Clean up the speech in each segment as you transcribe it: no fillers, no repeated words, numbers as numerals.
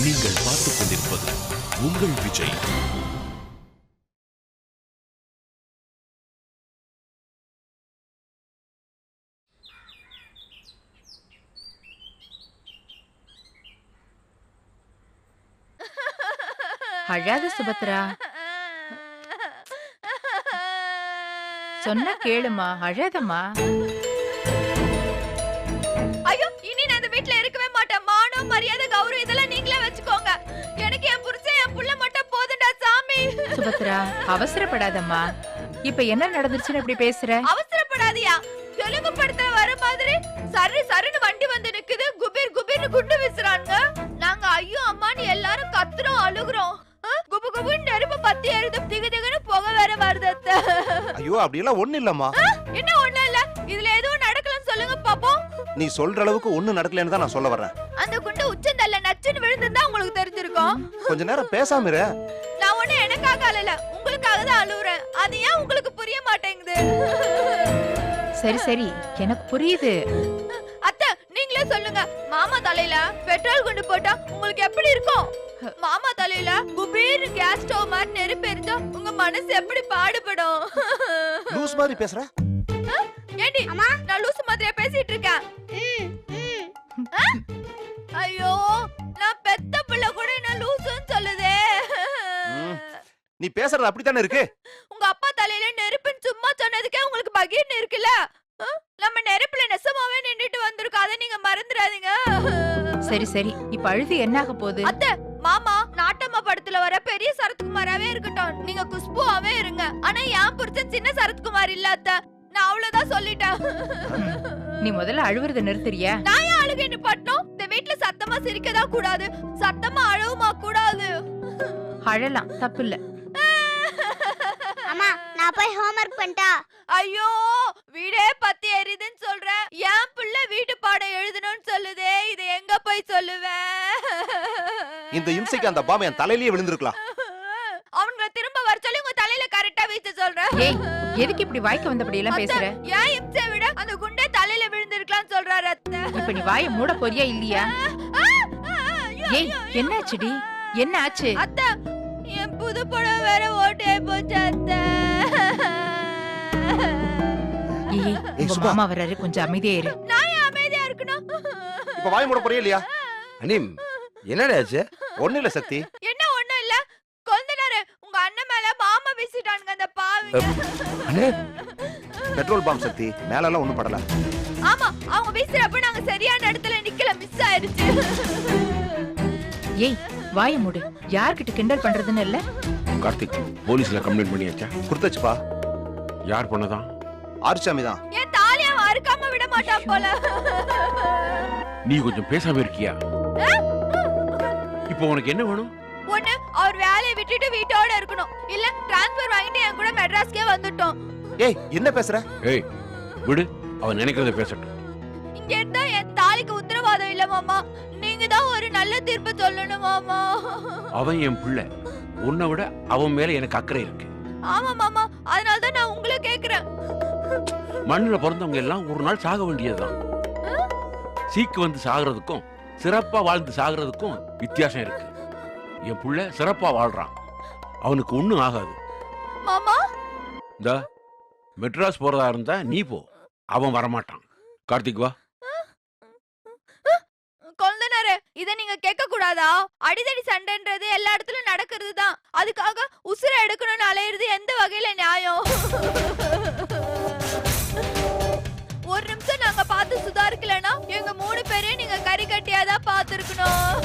நீங்கள் பார்த்துக் கொண்டிருப்பது உங்கள் விஜய். அழாத சுபத்ரா, சொன்ன கேளுமா, அழாதம்மா. ஐயோ, இனி நான் இந்த வீட்ல இருக்கவே மாட்டேன். மானம் மரியாதை கௌரவம் இதெல்லாம் நீங்களே வச்சுக்கோங்க. எனக்கு என் புருஷன் என் புள்ள மட்டும் போதும்டா சாமி. சுபத்ரா, அவசரப்படாதம்மா. இப்ப என்ன நடந்துச்சுன்னு இப்படி பேசுற? அவசரப்படாதியா? தெலுங்கு படத்துல வர மாதிரி சரி சரின்னு வண்டி வந்து நிக்குது, குபீர் குபீர்னு குண்டு வீசுறாங்க. நாங்க ஐயோ அம்மான்னு எல்லாரும் கத்துறோம், அழுகுறோம். குபு குபுன்னு நெருப்பு பத்தி எரிது, திகு திகுன்னு புகை வேற வருது அத்தை. ஐயோ அப்படி எல்லாம் ஒண்ணு இல்லம்மா. என்ன ஒண்ணு இல்ல? இதுல எதுவும் நடக்கலன்னு சொல்லுங்க பாப்போம். நீ சொல்ற அளவுக்கு ஒண்ணு நடக்கலன்னு தான் நான் சொல்ல வர்றேன். அந்த குண்டு உச்சந்தல்ல நச்சுன்னு விழுந்திருந்தா உங்களுக்கு தெரிஞ்சிருக்கும். கொஞ்ச நேரம் பேசாம இரு. நான் ஒண்ணு எனக்காக அழல, உங்களுக்காக தான் அழுவுறேன். அது ஏன் உங்களுக்கு புரிய மாட்டேங்குது? சரி சரி, எனக்கு புரியுது. அத்தை, நீங்களே சொல்லுங்க. மாமா தலையில பெட்ரோல் குண்டு போட்டா உங்களுக்கு எப்படி இருக்கும்? மாமா தலையில குபீர் கேஸ் ஸ்டவ் மாதிரி நெருப்பு எரிஞ்சா உங்க மனசு எப்படி பாடுபடும்? லூஸ் மாதிரி பேசுற. ஏண்டி நான் லூஸ் மாதிரியா பேசிட்டு இருக்கேன்? ஐயோ, நான் பெத்த பிள்ளை கூட என்ன லூசுன்னு சொல்லுதே. நீ பேசுறது அப்படித்தானே இருக்கு. உங்க அப்பா தலையில நெருப்புன்னு சும்மா சொன்னதுக்கே உங்களுக்கு பகீர்னு இருக்குல்ல? நம்ம நெருப்புல நெசமாவே நின்னுட்டு வந்திருக்கோம், அதை நீங்க மறந்துடாதீங்க. சரி சரி, இப்ப அழுது என்னாக போகுது? அத்தை, மாமா நாட்டம்மா படத்துல வர பெரிய சரத்குமாராவே இருக்கட்டும், நீங்க குஷ்புவாவே இருங்க. ஆனா என் புருஷன் சின்ன சரத்குமார் இல்ல அத்தை. நான் அவ்வளவுதான் சொல்லிட்டேன். நீ முதல்ல அழுவுறத நிறுத்துறியா? நான் ஏன் அழுகை நிப்பாட்டணும்? இந்த வீட்ல சத்தமா சிரிக்கதா கூடாது, சத்தமா அழவுமா கூடாது. அழலாம், தப்பு இல்ல. அம்மா, நான் போய் ஹோம்வொர்க் பண்ணிட்டா? ஐயோ, வீடே பத்தி எரியுதுன்னு சொல்றேன். என் புள்ள வீட்டு பாடம் எழுதணும்னு சொல்லுதே, இதை எங்க போய் சொல்லுவேன்? இந்த இம்சைக்கு அந்த பாம்பு என் தலையிலேயே விழுந்திருக்கலாம். அவங்கள திரும்ப வர சொல்லி உங்க தலையில கரெக்டா வீச சொல்றேன். ஏய், எதுக்கு இப்படி வாய்க்கு வந்தபடி எல்லாம் பேசுற? ஏன் இம்சை விட அந்த குண்டே தலையில விழுந்திருக்கலாம்னு சொல்றாரு அத்தை. இப்ப நீ வாயை மூட போறியா இல்லையா? ஏய், என்னாச்சுடி? என்ன ஆச்சு? அத்தை, என் புது படம் வேற ஓட்டே போச்சு அத்தை. ஏய், உங்க சுபா. மாமா வராரு, கொஞ்சம் அமைதியா இரு. நான் ஏன் அமைதியா இருக்கணும்? இப்ப வாய் மூட போறியா இல்லையா? அனிம், என்னடா ஆச்சு? ஒண்ணு இல்ல சக்தி. என்ன ஒண்ணும் இல்ல, கொல்லுனாரு. உங்க அண்ணன் மேல பாம்பை வீசிட்டானுங்க அந்த பாவிங்க. அண்ணே, பெட்ரோல் பாம்பு சக்தி. மேல எல்லாம் ஒண்ணும் படல. ஆமா, அவங்க வீசுறப்ப நாங்க சரியான இடத்துல நிக்கல, மிஸ் ஆயிருச்சு. ஏய், வாயை மூடு. யார்கிட்ட கிண்டல் பண்றதுன்னு இல்ல? கார்த்திக், போலீஸ்ல கம்ப்ளைண்ட் பண்ணியாச்சா? குடுத்துச்சுப்பா. யார் பண்ணதான்? ஆறுசாமி தான். என் தாலியா அறுக்காம விட மாட்டான் போல. நீ கொஞ்சம் பேசாம இருக்கியா? இப்போ உனக்கு என்ன வேணும்? ஒண்ணு, அவர் வேலையை விட்டுட்டு வீட்டோட இருக்கணும், இல்ல டிரான்ஸ்பர் வாங்கிட்டு என் கூட மெட்ராஸ்க்கே வந்துட்டோம். ஏய், என்ன பேசுற? ஏய், விடு, அவன் நினைக்கிறத பேசட்டும். இங்க இருந்தா என் தாலிக்கு உத்தரவாதம் இல்ல மாமா. நீங்க தான் ஒரு நல்ல தீர்ப்பு சொல்லணும் மாமா. அவன் என் பிள்ளை. உன்னை விட அவன் மேல எனக்கு அக்கறை இருக்கு. ஆமா மாமா, அதனாலதான் நான் உங்களை கேக்குறேன். மண்ணுல பிறந்தவங்க எல்லாம் ஒரு நாள் சாக வேண்டியதுதான். சீக்கு வந்து சாகிறதுக்கும் சிறப்பா வாழ்ந்து சாகிறதுக்கும் வித்தியாசம் இருக்கு. என் புள்ள சிறப்பா வாழ்றான், அவனுக்கு ஒண்ணும் ஆகாது. மாமா, இந்த மெட்ராஸ் போறதா இருந்தா நீ போ, அவன் வரமாட்டான். கார்த்திக் வா. கொல்லுனாரு, இத நீங்க கேட்க கூடாதா? அடிதடி சண்டைன்றது எல்லா இடத்துலயும் நடக்கிறது தான். அதுக்காக உசுர எடுக்கணும்னு அலையிறது எந்த வகையில நியாயம்? ஒரு நிமிஷம் நாங்க பார்த்து சுதாரிக்கலனா எங்க 3 பேரையும் நீங்க கறி கட்டியாதான் பார்த்திருக்கணும்.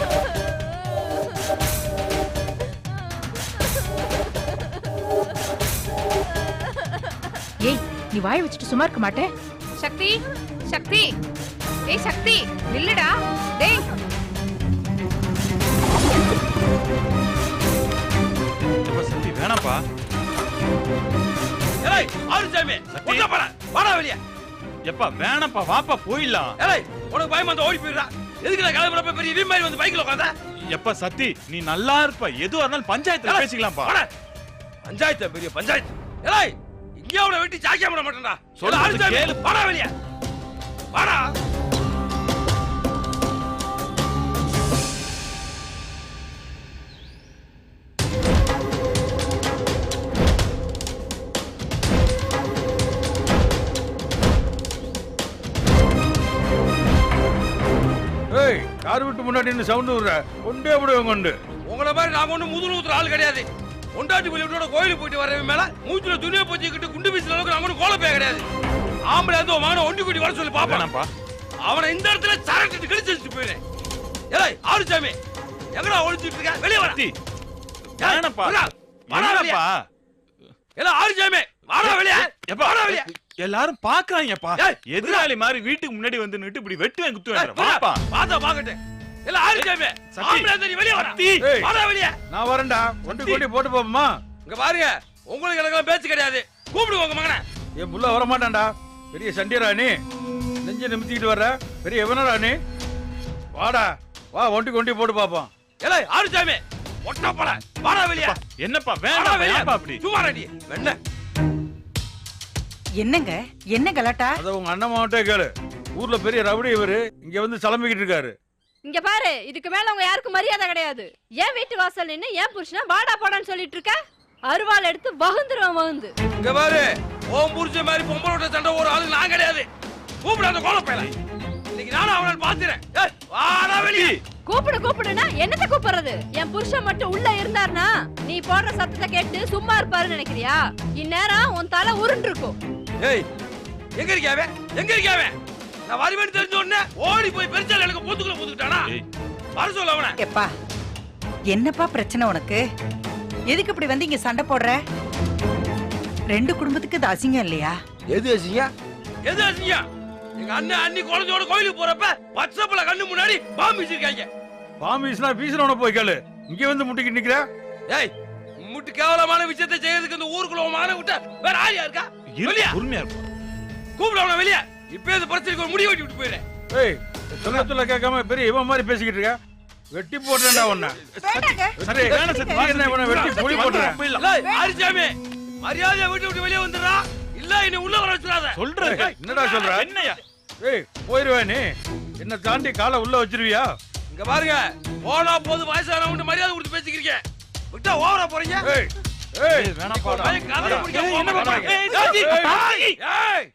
ஏய், நீ வாயை வச்சுட்டு சும்மா இருக்க மாட்டே? சக்தி, சக்தி, ஏய் சக்தி, நில்லுடா. டேய், சக்தி வேணாப்பா. ஏய், ஆறுசாமி, உள்ள போற. வாடா வெளிய. எப்பா வேணாப்பா, வாப்பா போயிடலாம். ஏய், உனக்கு பயமா இருந்தா ஓடி போயிடுறா. எதுக்கு நான் கிளம்புறப்ப பெரிய வீம் மாதிரி வந்து பைக்ல உட்கார்ந்தா? எப்பா சக்தி, நீ நல்லா இருப்ப. எதுவா இருந்தாலும் பஞ்சாயத்துல பேசிக்கலாம்ப்பா. வாடா. பஞ்சாயத்து பெரிய பஞ்சாயத்து. ஏய், இங்கே அவனை வெட்டி ஜாக்கியா பண்ண மாட்டேன்டா. சொல்ல ஆறுசாமி, கேளு. வாடா வெளிய. வாடா. வீட்டு முன்னாடி நின்னு சவுண்ட் விடுற கொண்டே விடுவேன் கொண்டு. உங்களை மாதிரி நாங்க ஒண்ணு முதுகு ஊத்துற ஆள் கிடையாது. ஒண்டாட்டி வெளியோட கோயிலுக்கு போயிட்டு வரவன் மேல மூச்சுல துணியை போச்சுக்கிட்டு குண்டு வீசுற அளவுக்கு நாங்க ஒண்ணு கோல பேய கிடையாது. ஆம்பளை வந்து மகனை ஒண்டி கூட்டி வர சொல்லி பாப்பானப்பா. அவனை இந்த இடத்துல சரட்டு கிழிச்சு வச்சுட்டு போயிடுறேன். ஏய் ஆறுசாமி எங்கடா ஒளிச்சிட்டு இருக்க? வெளியே வர. வேணப்பா வாடா எல்லாம் ஆறுசாமி வாடா வெளியே. வாடா வெளியே. எல்லாரும் பாக்குறாங்கப்பா. எதிராளி மாதிரி வீட்டுக்கு முன்னாடி வந்து நிட்டு இப்படி வெட்டுவேன் குத்துவேன். வாப்பா பாத்தா பாக்கட்டே. எல்லாம் ஆறுசாமி ஆம்பளை வந்து வெளியே வர. வாடா வெளியே. நான் வரேன்டா. ஒண்டி கொண்டி போட்டு போப்போமா? இங்க பாருங்க உங்களுக்கு எனக்கு பேச்சு கிடையாது. கூப்பிடுங்க உங்க மகனை. என் புள்ள வர மாட்டான்டா. பெரிய சண்டியரா நீ. நெஞ்ச நிமித்திட்டு வர்ற பெரிய எவனடா நீ? வாடா வா, ஒண்டி கொண்டி போட்டு பாப்போம். ஏய் ஆறுசாமி ஒட்டப்பட வாடா வெளியே. என்னப்பா வேண்டாம் வேண்டாம் அப்படி சும்மா ரெடி வெண்ண. என்னங்க என்ன கலாட்டா? அத உங்க அண்ணன் மாவட்டே கேளு. ஊர்ல பெரிய ரவுடி இவரு இங்க வந்து சலம்பிக்கிட்டு இருக்காரு. இங்க பாரு, இதுக்கு மேல உங்க யாருக்கும் மரியாதை கிடையாது. ஏன் வீட்டு வாசல் நின்னு ஏன் புருஷனா வாடா போடான்னு சொல்லிட்டு இருக்க? அருவாள் எடுத்து வகுந்துருவேன் வகுந்து. இங்க பாரு ஓம் புருஷ மாதிரி பொம்பளோட சண்டை ஒரு ஆளு நான் கிடையாது. கூப்பிடாத கோலப்பையில. இன்னைக்கு நானும் அவனை பாத்துறேன். ஏய் வாடா வெளியே. கூப்பிடுனா என்னத்த கூப்பிடுறது? என் புருஷன் மட்டும் உள்ள இருந்தார்னா நீ போடுற சத்தத்தை கேட்டு சும்மா இருப்பாருன்னு நினைக்கிறியா? இந்நேரம் உன் தலை உருண்டு இருக்கும். ஏய் எங்க இருக்காவே? எங்க இருக்காவே? நான் வருவேன்னு தெரிஞ்ச உடனே ஓடி போய் பெருச்சால எனக்கு போத்துக்குள்ள போட்டுட்டானா? வர சொல்ல அவனை. எப்பா என்னப்பா பிரச்சனை உனக்கு? எதுக்கு இப்படி வந்து இங்க சண்டை போடுற? ரெண்டு குடும்பத்துக்கு இது அசிங்கம் இல்லையா? எது அசிங்க? எது அசிங்க? எங்க அண்ணன் அண்ணி குழந்தையோட கோயிலுக்கு போறப்ப வாட்ஸ்அப்ல கண்ணு முன்னாடி பாம்பு வச்சிருக்காங்க. பாம்பீஸ்னா பீசனவன போய் கேளு. இங்க வந்து முட்டிக்கிட்டு நிக்கிற. ஏய் முட்டு கேவலமான விஷயத்தை செய்யறதுக்கு இந்த ஊருக்குள்ள மகனை விட்ட வேற ஆளியா இருக்கா? வெளியா பொறுமையா இருக்கும். கூப்பிடவன வெளியா. இப்ப இந்த பிரச்சனைக்கு ஒரு முடிவு வெட்டி விட்டு போயிடுறேன். ஏய் சொல்ல கேட்காம பெரிய இவன் மாதிரி பேசிக்கிட்டு இருக்க. வெட்டி போட்டேன்டா உன்னை. சரி வேணாம் சத்தி. என்ன இவனை வெட்டி புளி போட்டுறேன். ஆரிசாமி மரியாதையா வீட்டு விட்டு வெளியே வந்துடுறா. இல்ல இன்னும் உள்ள வர வச்சிடாத. சொல்றேன். என்னடா சொல்ற? என்னையா? ஏய் போயிருவே நீ. என்ன தாண்டி காலை உள்ள வச்சிருவியா? இங்க பாருங்க போனா போது வயசானவங்க மரியாதை கொடுத்து பேசிக்கிறீங்க. விட்டா ஓவரா போறீங்க. ஏய் ஏய் வேணாம் பாடா. கதை முடிக்க போக மாட்டாங்க. ஏய்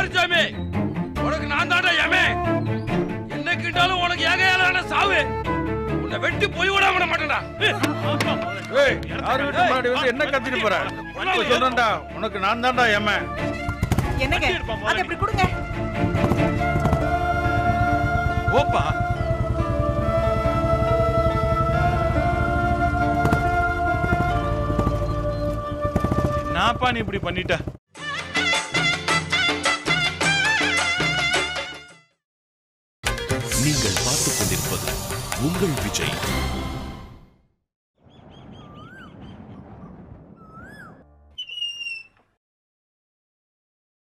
ஆரிசாமி உனக்கு நான் தாண்டா ஏமே. என்ன கிட்டாலும் உனக்கு ஏகையால சாவு. உன்னை வெட்டி போய் விட மாட்டேன்டா. ஏய் யார் வீட்டு முன்னாடி வந்து என்ன கத்திட்டு போற? சொல்றேன்டா உனக்கு நான் தான்டா ஏமே. என்னங்க அதை இப்படி கொடுங்க. ஓப்பா நான்ப்பா நீ இப்படி பண்ணிட்ட. நீங்கள் பார்த்துக் கொண்டிருப்பது உங்கள் விஜய்.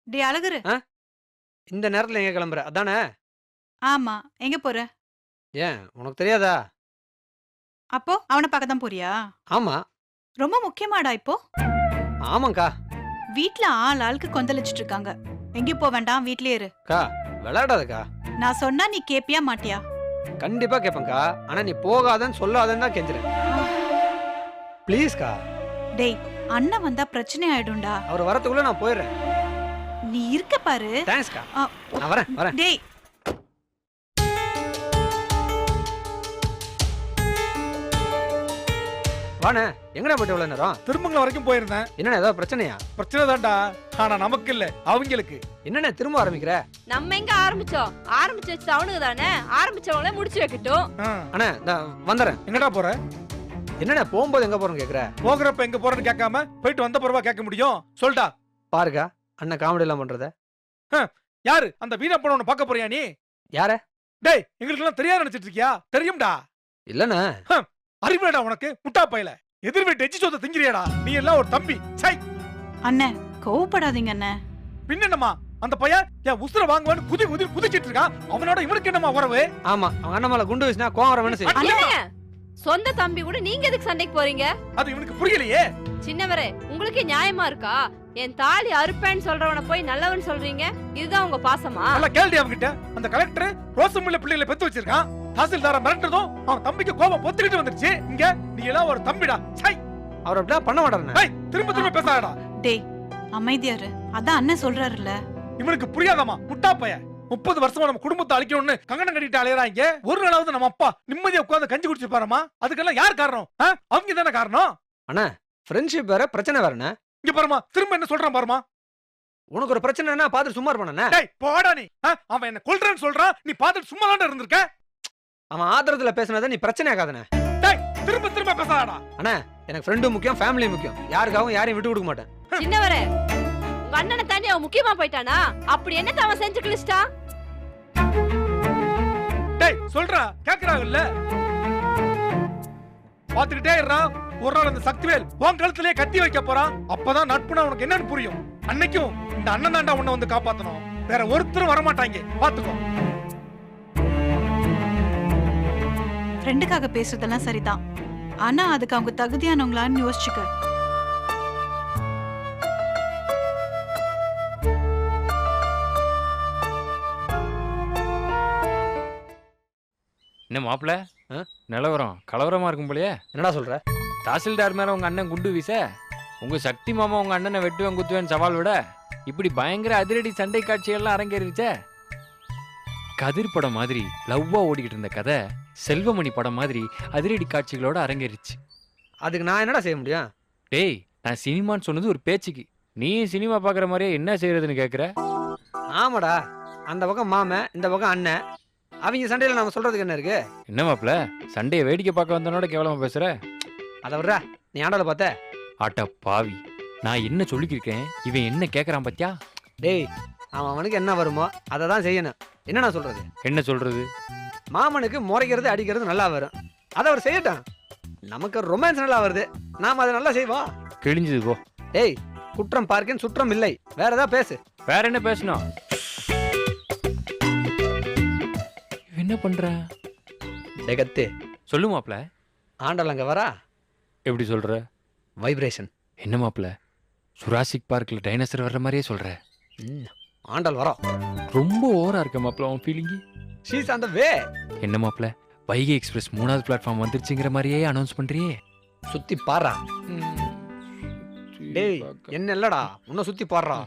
டே அழகரு. இந்த நேரத்துல எங்க கிளம்புற? அதானே? ஆமா, எங்க போற? ஏன் உனக்கு தெரியாதா? அப்போ அவனை பார்க்க தான் போறியா? ஆமா. ரொம்ப முக்கியமாடா இப்போ. ஆமாங்கா. வீட்ல ஆளுக்கு கொந்தளிச்சிட்டு இருக்காங்க. எங்க போக வேண்டாம், வீட்லயே இரு. கா விளையாடாதக்கா. நான் சொன்னா நீ கேப்பியா மாட்டியா? கண்டிப்பா கேப்பேன்க்கா. ஆனா நீ போகாதன்னு சொல்லாதன்னு தான் கெஞ்சுறேன். ப்ளீஸ்க்கா. டேய் அண்ணன் வந்தா பிரச்சனை ஆயிடும்டா. அவர் வரதுக்குள்ள நான் போயிடுறேன். நீ இருக்க பாரு. தேங்க்ஸ்க்கா. நான் வரேன். டேய் வாண்ணே. எங்கடா போயிட்டு இவ்வளவு நேரம்? திருமங்கலம் வரைக்கும் போயிருந்தேன். என்னண்ணே ஏதாவது பிரச்சனையா? பிரச்சனை தான்டா. ஆனா நமக்கு இல்ல, அவங்களுக்கு. என்னண்ணே திரும்ப ஆரம்பிக்கிற? நம்ம எங்க ஆரம்பிச்சோம்? ஆரம்பிச்சு வச்சு அவனுக்கு தானே. ஆரம்பிச்சவங்களே முடிச்சு வைக்கட்டும். அண்ணே வந்துடுறேன். எங்கடா போற? என்னண்ணே போகும்போது எங்க போறேன்னு கேக்குற? போகிறப்ப எங்க போறேன்னு கேட்காம போயிட்டு வந்த பிறவா கேட்க முடியும்? சொல்டா. பாருக்கா அண்ணன் காமெடி எல்லாம் பண்றத. யாரு அந்த வீணா போன பார்க்க போறியா நீ? யார? டேய் எங்களுக்கு எல்லாம் தெரியாது நினைச்சிட்டு இருக்கியா? தெரியும்டா. இல்லண்ணே. அறிவுடா உனக்கு முட்டா பையல. எதிர் வீட்டு எச்சி சொத்த திங்கிறியாடா? நீ எல்லாம் ஒரு தம்பி. சை அண்ணே கோவப்படாதீங்க அண்ணே. பின்னமா அந்த பையன் என் உசுர வாங்குவான்னு குதிச்சிட்டு இருக்கான். அவனோட இவனுக்கு என்னமா உறவு? ஆமா அவங்க அண்ணன் மேல குண்டு வீசினா கோவம் வரவேன்னு செய்யும். அண்ணே சொந்த தம்பி கூட நீங்க எதுக்கு சண்டைக்கு போறீங்க? அது இவனுக்கு புரியலையே. சின்னவரே, உங்களுக்கே நியாயமா இருக்கா? என் தாலி அறுப்பேன்னு சொல்றவன போய் நல்லவன் சொல்றீங்க. இதுதான் உங்க பாசமா? நல்லா கேள்வி அவன்கிட்ட. அந்த கலெக்டர் ரோசமுள்ள பிள்ளைகளை பெத்து வச்சிருக்கான். தாசில்தார மிரட்டதும் அவன் தம்பிக்கு கோபம் பொத்துக்கிட்டு வந்துருச்சு. இங்க நீ எல்லாம் ஒரு தம்பிடா. சை, அவர் அப்படிலாம் பண்ண மாட்டாருண்ணே. ஏய், திரும்ப திரும்ப பேசாதடா. டேய் அமைதியாரு, அதான் அண்ணன் சொல்றாருல்ல. இவனுக்கு புரியாதமா முட்டா பையன். 30 வருஷமா நம்ம குடும்பத்தை அழிக்கணும்னு கங்கணம் கட்டிட்டு அலையறாங்க. ஒரு நாளாவது நம்ம அப்பா நிம்மதியா உட்கார்ந்து கஞ்சி குடிச்சு பாருமா. அதுக்கெல்லாம் யார் காரணம்? அவங்க தானே காரணம். அண்ணா ஃப்ரெண்ட்ஷிப் வேற, பிரச்சனை வேறண்ணே. இங்க பாருமா, திரும்ப என்ன சொல்றான் பாருமா. உனக்கு ஒரு பிரச்சனைனா பாத்துட்டு சும்மா இருப்பானே. டேய் போடா நீ. அவன் என்ன கொல்றேன்னு சொல்றான், நீ பாத்துட்டு சும்மா தான் இருந்திருக்க. அவன் ஆத்திரத்துல பேசினதை நீ பிரச்சனை ஆகாதண்ணே. டேய் திரும்ப திரும்ப பேசாதடா. அண்ணா எனக்கு ஃப்ரெண்டும் முக்கியம், ஃபேமிலி முக்கியம். யாருக்காகவும் யாரையும் விட்டு கொடுக்க மாட்டேன். சின்னவரே, உங்க அண்ணனை தாண்டி அவன் முக்கியமா போயிட்டானா? அப்படி என்னத்த அவன் செஞ்சு கிழிச்சிட்டா? டேய் சொல்றா, கேக்குறாங்கல்ல. பாத்துக்கிட்டே இருறா. ஒரு நாள் அந்த சக்திவேல் உன் கழுத்திலே கத்தி வைக்க போறான். அப்பதான் நட்புனா உனக்கு என்னன்னு புரியும். அன்னைக்கும் இந்த அண்ணன் தாண்டா உன்னை வந்து காப்பாத்தணும். வேற ஒருத்தரும் வரமாட்டாங்க, பாத்துக்கோ. ஃப்ரெண்டுக்காக பேசுறதெல்லாம் சரிதான், ஆனா அதுக்கு அவங்க தகுதியானவங்களான்னு யோசிச்சுக்க. என்ன மாப்பிள்ள, நிலவரம் கலவரமா இருக்கும் போலயே. என்னடா சொல்ற? தாசில்தார் மேல உங்க அண்ணன் குண்டு வீச, உங்க சக்தி மாமா உங்க அண்ணனை வெட்டுவேன் குத்துவேன் சவால் விட, இப்படி பயங்கர அதிரடி சண்டை காட்சிகள்லாம் அரங்கேறிச்சே. கதிர் படம் மாதிரி லவ்வா ஓடிக்கிட்டு இருந்த கதை செல்வமணி படம் மாதிரி அதிரடி காட்சிகளோட அரங்கேறிச்சு. அதுக்கு நான் என்னடா செய்ய முடியும்? டேய், நான் சினிமான்னு சொன்னது ஒரு பேச்சுக்கு. நீ சினிமா பாக்குற மாதிரியே என்ன செய்யறதுன்னு கேக்குற? ஆமாடா, அந்த பக்கம் மாமன், இந்த பக்கம் அண்ணன். அவங்க சண்டையில நாம சொல்றதுக்கு என்ன இருக்கு? என்ன மாப்பிள்ள, சண்டையை வேடிக்கை பார்க்க வந்தனோட கேவலமா பேசுற? அதை விட்றா, நீ ஆண்டால பார்த்த? ஆட்டா பாவி, நான் என்ன சொல்லிக்கிருக்கேன், இவன் என்ன கேட்கறான் பாத்தியா? டேய், அவனுக்கு என்ன வருமோ அதை தான் செய்யணும். என்ன நான் சொல்றது? என்ன சொல்றது? மாமனுக்கு முறைக்கிறது அடிக்கிறது நல்லா வரும், அதை அவர் செய்யட்டும். நமக்கு ரொமான்ஸ் நல்லா வருது, நாம அதை நல்லா செய்வோம். கிழிஞ்சது போ. டேய், குற்றம் பார்க்கேன் சுற்றம் இல்லை. வேற ஏதாவது பேசு. வேற என்ன பேசணும்? என்ன பண்ற? கத்து சொல்லு மாப்ள. ஆண்டாள் அங்க வரா. எப்படி சொல்ற? வைப்ரேஷன். என்ன மாப்ள, சுராசிக் பார்க்ல டைனோசர் வர்ற மாதிரியே சொல்ற? ஆண்டாள் வரா. ரொம்ப ஓவரா இருக்க மாப்ள உன் feeling. She is on the way. என்ன மாப்ள, வைகை எக்ஸ்பிரஸ் 3வது பிளாட்ஃபார்ம் வந்துருச்சுங்கிற மாதிரியே அனௌன்ஸ் பண்றியே. சுத்தி பாறா. டேய், என்ன இல்லடா, உன்னை சுத்தி பாறா.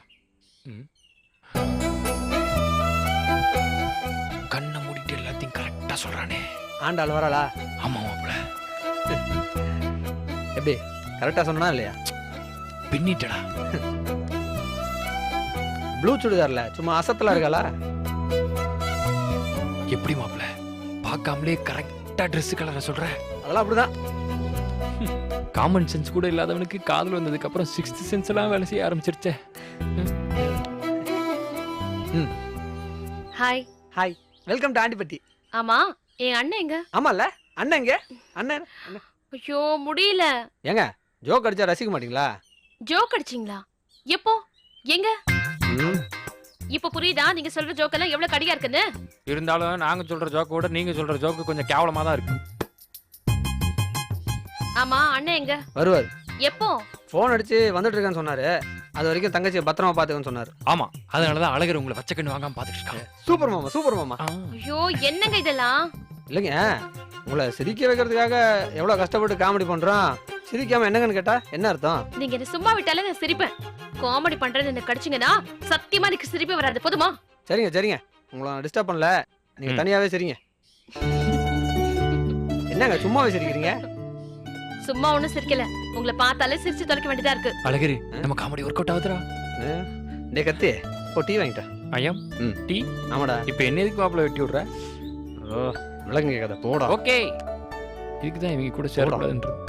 கண்ணை மூடிட்டு எல்லாத்தையும் கரெக்டா சொல்றானே. ஆண்டாள் வரலா? ஆமா மாப்ள. எப்படி கரெக்டா சொன்னா இல்லையா? பின்னிட்டடா. ப்ளூ சுடிதார்ல சும்மா அசத்தலா இருக்காளா? எப்படி மாப்ள, பார்க்காமலே கரெக்டா Dress கலரை சொல்ற? அதெல்லாம் அப்படிதான். காமன் சென்ஸ் கூட இல்லாதவனுக்கு காதல் வந்ததுக்கு அப்புறம் 6th சென்ஸ் எல்லாம் வேலை செய்ய ஆரம்பிச்சிருச்சே. Hi. Hi, welcome to Andipatti. ஆமா, என் அண்ணன் எங்க? ஆமால, அண்ணன் எங்க? அண்ணன். ஐயோ முடியல. ஏங்க, ஜோக் அடிச்சா ரசிக்க மாட்டீங்களா? ஜோக் அடிச்சீங்களா? எப்போ? எங்க? இப்ப புரியுதா நீங்க சொல்ற ஜோக் எல்லாம் எவ்வளவு கடியா இருக்குன்னு? இருந்தாலும் நாங்க சொல்ற ஜோக்க விட நீங்க சொல்ற ஜோக்கு கொஞ்சம் கேவலமா தான் இருக்கு. ஆமா, அண்ணன் எங்க? வருவார். எப்போ? போன் அடிச்சு வந்துட்டு இருக்கேன்னு சொன்னாரு. அது வரைக்கும் தங்கச்சியை பத்திரமா பாத்துக்கன்னு சொன்னாரு. ஆமா, அதனாலதான் அழகர் உங்களை வச்ச கண்ணு வாங்காம பாத்துட்டு இருக்காங்க. சூப்பர் மாமா, சூப்பர் மாமா. ஐயோ என்னங்க இதெல்லாம்? இல்லைங்க, உங்களை சிரிக்க வைக்கிறதுக்காக எவ்வளவு கஷ்டப்பட்டு காமெடி பண்றோம். சிரிக்காம என்னங்கன்னு கேட்டா என்ன அர்த்தம்? நீங்க என்ன சும்மா விட்டாலே நான் சிரிப்பேன். காமெடி பண்றது என்ன கடிச்சிங்கன்னா சத்தியமா எனக்கு சிரிப்பே வராது. போதுமா? சரிங்க சரிங்க, உங்களை டிஸ்டர்ப் பண்ணல, நீங்க தனியாவே சிரிங்க. என்னங்க சும்மாவே சிரிக்கிறீங்க? சும்மா ஒண்ணும் சிரிக்கல, உங்களை பார்த்தாலே சிரிச்சு தொலைக்க வேண்டியதா இருக்கு. அழகரி, நம்ம காமெடி ஒர்க் அவுட் ஆகுதுடா. டே கத்தி, போ டீ வாங்கிட்டா. ஐயம் டீ? ஆமாடா. இப்போ என்ன எதுக்கு மாப்பிள்ள வெட்டி விடுற? ஓ, விளங்குங்க கதை, போடா. ஓகே, இதுக்கு தான் இவங்க கூட சேரக்கூடாதுன்றது.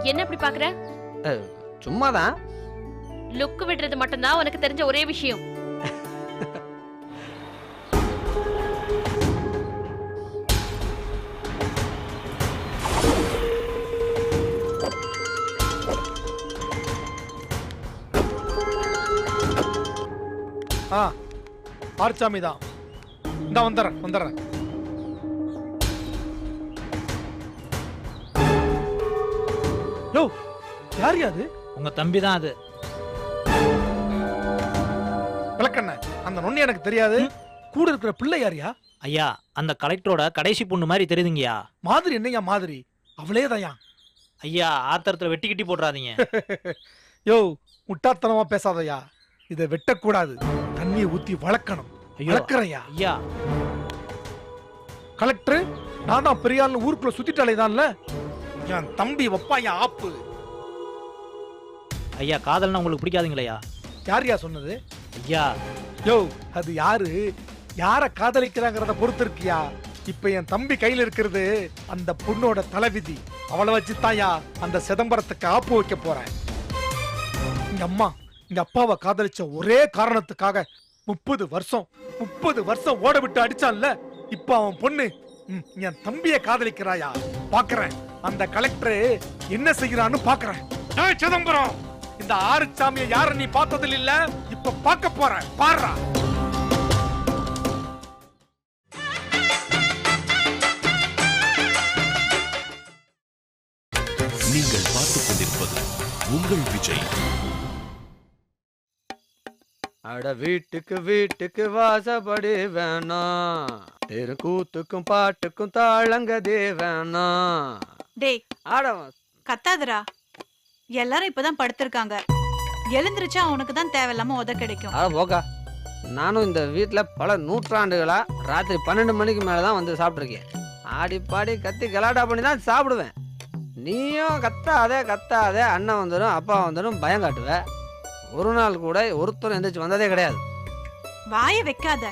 என்ன இப்படி பாக்குற? சும்மாதான். லுக் விடுறது மட்டும்தான் உனக்கு தெரிஞ்ச ஒரே விஷயம். ஆர்ச்சாமி தான். இந்த வந்துடுறேன். யோ, யார் அது? உங்க தம்பி தான் அது. விளக்கண்ண, அந்த நொண்ணி எனக்கு தெரியாது. கூட இருக்கிற பிள்ளை யாரியா? ஐயா, அந்த கலெக்டரோட கடைசி பொண்ணு மாதிரி தெரியுதுங்கய்யா. மாதிரி என்னையா மாதிரி? அவளே தாயா. ஐயா, ஆத்திரத்துல வெட்டி கிட்டி போடுறாதீங்க. யோ, முட்டாத்தனமா பேசாதயா. இதை வெட்டக்கூடாது, தண்ணியை ஊத்தி வளர்க்கணும். வளர்க்கறையா? ஐயா, கலெக்டர் நான் தான் பெரியாள்னு ஊருக்குள்ள சுத்திட்டாலே தான்ல. என் தம்பி வப்பாயா ஆப்பு. ஐயா, காதல்னா உங்களுக்கு பிடிக்காதுங்களையா? யாரையா சொன்னது? ஐயா, யோ, அது யாரு யார காதலிக்கிறாங்கிறத பொறுத்து இருக்கியா. இப்ப என் தம்பி கையில இருக்கிறது அந்த பொண்ணோட தலைவிதி. அவளை வச்சுத்தாயா அந்த சிதம்பரத்துக்கு ஆப்பு வைக்க போறேன். எங்க அம்மா எங்க அப்பாவை காதலிச்ச ஒரே காரணத்துக்காக 30 வருஷம் ஓட விட்டு அடிச்சான்ல. இப்ப அவன் பொண்ணு என் தம்பிய காதலிக்கிறாயா. பாக்குறேன் அந்த கலெக்டர் என்ன செய்யறான்னு பாக்குறேன். சிதம்பரம், இந்த ஆறுச்சாமியை யார நீ பார்த்ததில் இல்ல, இப்ப பார்க்க போற பாருடா. நீங்கள் பார்த்துக் கொண்டிருப்பது உங்கள் விஜய். அட வீட்டுக்கு வாசப்படி வேணாம், தெருக்கூத்துக்கும் பாட்டுக்கும் தாளங்கதே வேணாம். டேய், ஆட கத்தாதரா. எல்லாரும் இப்பதான் படுத்திருக்காங்க. எழுந்திருச்சா உனக்கு தான் தேவையில்லாம உத கிடைக்கும். அட போக்கா, நானும் இந்த வீட்டுல பல நூற்றாண்டுகளா ராத்திரி 12 மணிக்கு மேலதான் வந்து சாப்பிட்டுருக்கேன். ஆடி பாடி கத்தி கலாட்டா பண்ணி தான் சாப்பிடுவேன். நீயும் கத்தாதே அண்ணன் வந்துடும் அப்பா வந்துடும் பயம் காட்டுவ. ஒரு நாள் கூட ஒருத்தர் எந்திரிச்சு வந்ததே கிடையாது. வாய வைக்காத.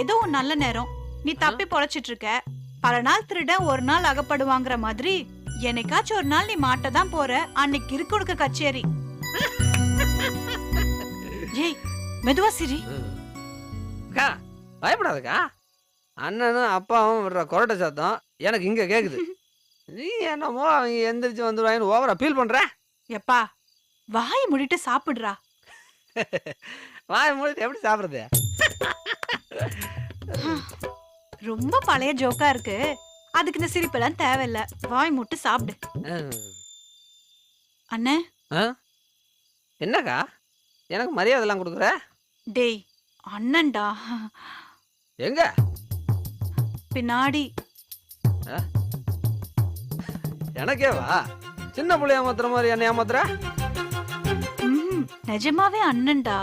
ஏதோ ஒரு நல்ல நேரம் நீ தப்பி பொழைச்சிட்டு இருக்க. பல நாள் திருட ஒரு நாள் அகப்படுவாங்கிற மாதிரி என்னைக்காச்சும் ஒரு நாள் நீ மாட்டதான் போற. அன்னைக்கு இருக்கு உனக்கு கச்சேரி. ஏய், மெதுவா சிரி. பயப்படாதக்கா. அண்ணனும் அப்பாவும் விடுற கொரட்டை சத்தம் எனக்கு இங்க கேக்குது. நீ என்னமோ அவங்க எந்திரிச்சு வந்துடுவாங்கன்னு ஓவரா ஃபீல் பண்ற. எப்பா, வாயை மூடிட்டு சாப்பிடுறா. வாயை மூடிட்டு எப்படி சாப்பிடுறது? ரொம்ப பழைய ஜோக்கா இருக்கு. அதுக்கு இந்த சிரிப்பெல்லாம் தேவையில்ல. வாய் மூட்டு சாப்பிடு. அண்ணே, என்னக்கா எனக்கு மரியாதை எல்லாம் கொடுக்குற? டேய், அண்ணன்டா. எங்க? பின்னாடி. எனக்கே வா. சின்ன புள்ளி ஏமாத்துற மாதிரி என்ன ஏமாத்துற? நிஜமாவே அண்ணன்டா.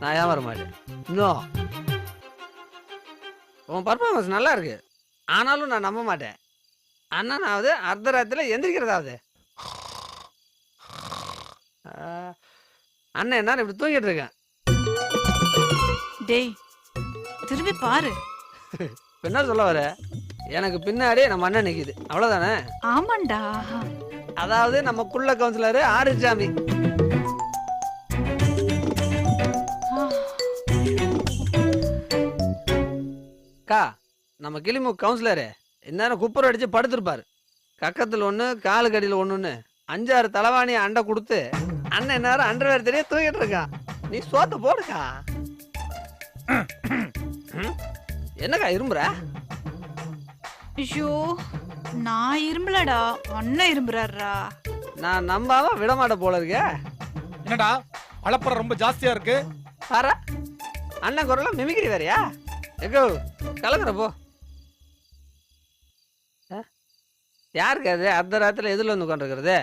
நான் ஏமாற மாட்டேன். இன்னும் உன் பர்ஃபார்மன்ஸ் நல்லா இருக்கு, ஆனாலும் நான் நம்ப மாட்டேன். அண்ணனாவது அர்த்தராத்திரில எந்திரிக்கிறதாவது. அண்ணன் என்ன இப்படி தூங்கிட்டு இருக்கேன். டேய், திரும்பி பாரு. என்ன சொல்ல வர? எனக்கு பின்னாடி நம்ம அண்ணன் நிக்குது, அவ்வளவுதானே? ஆமாண்டா. அதாவது நம்ம குள்ள கவுன்சிலர் ஆறுச்சாமி. அக்கா, நம்ம கிளிமு கவுன்சிலரு இந்நேரம் குப்பர் அடிச்சு படுத்திருப்பாரு. கக்கத்துல ஒண்ணு காலுக்கு அடியில ஒண்ணுன்னு 5-6 தலைவாணி அண்டை கொடுத்து அண்ணன் நேரம் அண்டர்வேர் தெரிய தூக்கிட்டு இருக்கான். நீ சோத்த போடுக்கா. என்னக்கா இரும்புற? ஐயோ, நான் இரும்பலடா, அண்ணன் இரும்புறாரா. நான் நம்பாம விடமாட்ட போல இருக்க. என்னடா அலப்பற ரொம்ப ஜாஸ்தியா இருக்கு? பாரா, அண்ணன் குரல மிமிக்ரி வேறையா? எங்கோ கலக்குற போ. யாருக்கு அது அர்த்தராத்திரில எதுல வந்து உட்காந்துருக்கிறது?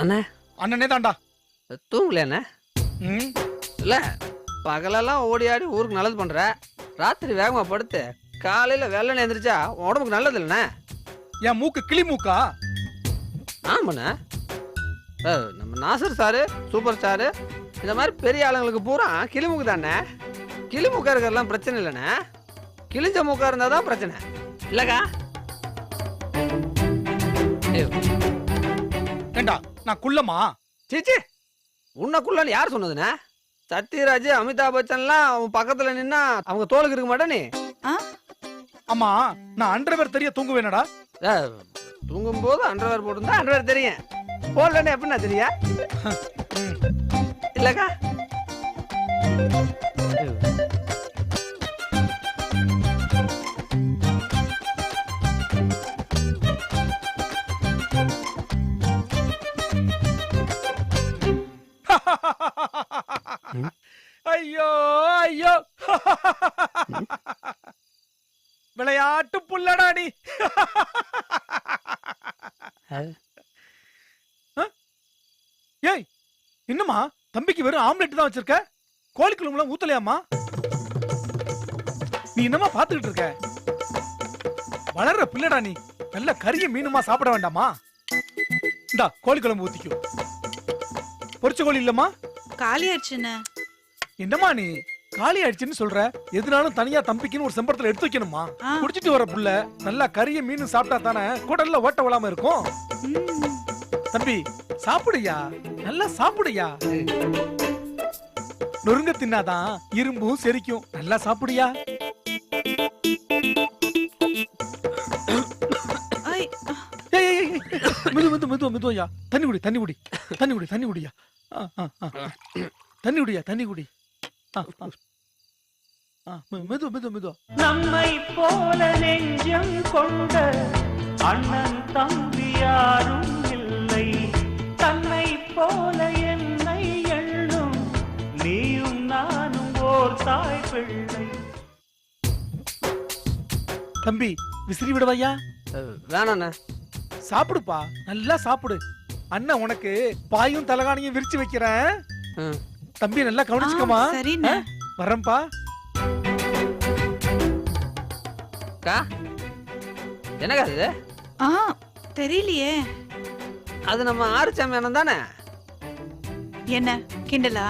அண்ணே, அண்ணனே தான்டா. தூங்கல அண்ணே? இல்ல, பகலெல்லாம் ஓடி ஆடி ஊருக்கு நல்லது பண்ற, ராத்திரி வேகமா படுத்து காலையில வெள்ளனை எந்திரிச்சா உடம்புக்கு நல்லது இல்லைண்ணே. என் மூக்கு கிளி மூக்கா? ஆமாண்ணே. நம்ம நாசர் சாரு, சூப்பர் ஸ்டாரு, இந்த மாதிரி பெரிய ஆளுங்களுக்கு பூரா கிளிமூக்கு தானே. கிளிமூக்கா இருக்கிறதுலாம் பிரச்சனை இல்லைண்ணே, கிழிஞ்ச மூக்கா இருந்தா தான் பிரச்சனை இல்லக்கா. ஏண்டா நான் குள்ளமா? சீச்சி, உன்னை குள்ளன்னு யார் சொன்னதுண்ணே? சத்யராஜ் அமிதாப் பச்சன்லாம் அவன் பக்கத்துல நின்னா அவங்க தோளுக்கு இருக்க மாட்டே நீ. ஆமா நான் அண்டர்வேர் தெரிய தூங்குவேனடா. தூங்கும் போது அண்டர்வேர் போட்டுருந்தா அண்டர்வேர் தெரியும், போடலன்னு எப்படின்னா தெரியா இல்லக்கா? ஐயோ ஐயோ விளையாட்டு புள்ளடா நீ. ஏய் இன்னுமா தம்பிக்கு வெறும் ஆம்லெட் தான் வச்சிருக்க, கோழி குழம்புலாம் ஊத்தலையாமா? நீ என்னமா பாத்துக்கிட்டு இருக்க? வளர்ற பிள்ளடா நீ, நல்ல கறிய மீனுமா சாப்பிட வேண்டாமா? இந்தா கோழி குழம்பு ஊத்திக்கோ. பொரிச்ச கோழி இல்லம்மா? காலி ஆயிடுச்சுன்னு. என்னம்மா நீ காலி ஆயிடுச்சுன்னு சொல்ற? எதுனாலும் தனியா தம்பிக்குன்னு ஒரு செம்பரத்துல எடுத்து வைக்கணுமா? குடிச்சிட்டு வர புள்ள நல்லா கறிய மீன் சாப்பிட்டா தானே குடல்ல ஓட்ட விழாம இருக்கும். தம்பி சாப்பிடுயா, நல்லா சாப்பிடுயா. நொறுங்க தின்னாதான் இரும்பும் செரிக்கும், நல்லா சாப்பிடுயா. மெதுவா தண்ணி குடி, தண்ணி குடி, தண்ணி குடி, தண்ணி குடியா, தண்ணி குடியா, தண்ணி குடி. மெதுவா. நம்மை போல நெஞ்சம் கொண்ட அண்ணன் தம்பி யாரும் இல்லை, தன்னை போல என்னை எண்ணும் நீயும் நானும் ஓர் தாய் பிள்ளை. தம்பி விசிறி விடுவாயா? வேணாண்ணா. சாப்பிடுப்பா, நல்லா சாப்பிடு. அண்ணன் உனக்கு பாயும் தலகாணியும் விரிச்சு வைக்கிறேன். தம்பி நல்லா கவனிச்சுக்கமா. வரேன்பா. என்னக்கா அது? தெரியலையே. அது நம்ம ஆறுச்சாமியானம் தானே? என்ன கிண்டலா?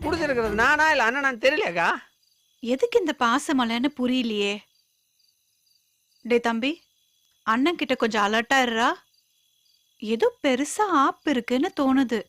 குடிச்சிருக்கிறது நானா இல்ல அண்ணன் தெரியலையாக்கா? எதுக்கு இந்த பாசமலைன்னு புரியலையே. டே தம்பி, அண்ணன் கிட்ட கொஞ்சம் அலர்ட்டா இருடா. ஏதோ பெருசா ஆப் இருக்குன்னு தோணுது.